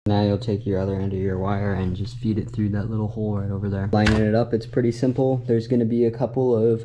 Now you'll take your other end of your wire and just feed it through that little hole right over there. Lining it up, it's pretty simple. There's going to be a couple of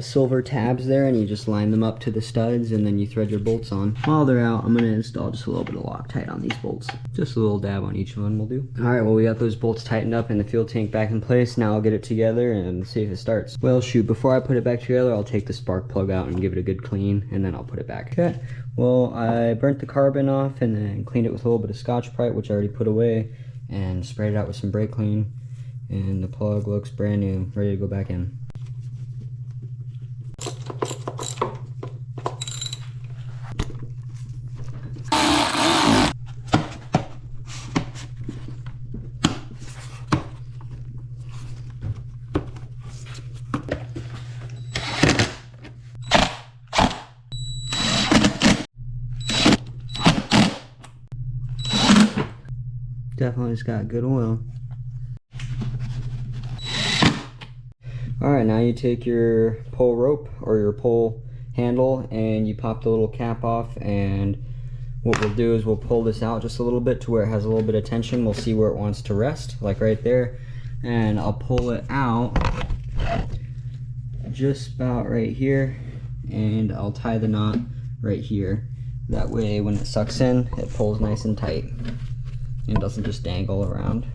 silver tabs there, and you just line them up to the studs, and then you thread your bolts on. While they're out, I'm going to install just a little bit of Loctite on these bolts. Just a little dab on each one will do. Alright, well, we got those bolts tightened up and the fuel tank back in place. Now I'll get it together and see if it starts. Well, shoot, before I put it back together, I'll take the spark plug out and give it a good clean, and then I'll put it back. Okay, well, I burnt the carbon off and then cleaned it with a little bit of Scotch-Brite, which I already put away, and sprayed it out with some brake clean, and the plug looks brand new, ready to go back in. Definitely just got good oil. Alright, now you take your pull rope or your pull handle and you pop the little cap off, and what we'll do is we'll pull this out just a little bit to where it has a little bit of tension. We'll see where it wants to rest, like right there, and I'll pull it out just about right here, and I'll tie the knot right here. That way when it sucks in, it pulls nice and tight and doesn't just dangle around.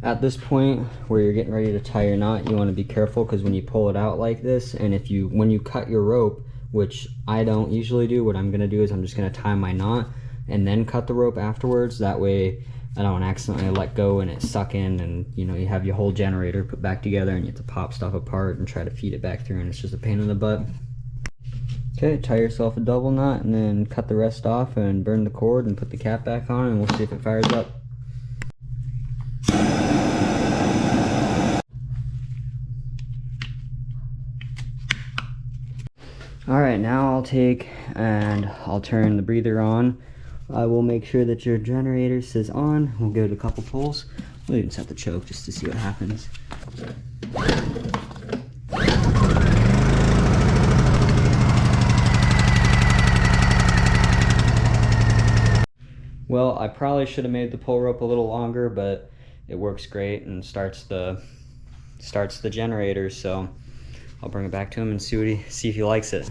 At this point where you're getting ready to tie your knot, you want to be careful, because when you pull it out like this, and when you cut your rope, which I don't usually do, what I'm going to do is I'm just going to tie my knot and then cut the rope afterwards. That way I don't accidentally let go and it suck in, and you have your whole generator put back together and you have to pop stuff apart and try to feed it back through, and it's just a pain in the butt. Okay, tie yourself a double knot and then cut the rest off and burn the cord and put the cap back on, and we'll see if it fires up. Alright, now I'll take and I'll turn the breather on. I will make sure that your generator says on. We'll give it a couple pulls. We'll even set the choke just to see what happens. Well, I probably should have made the pull rope a little longer, but it works great and starts the generator, so I'll bring it back to him and see if he likes it.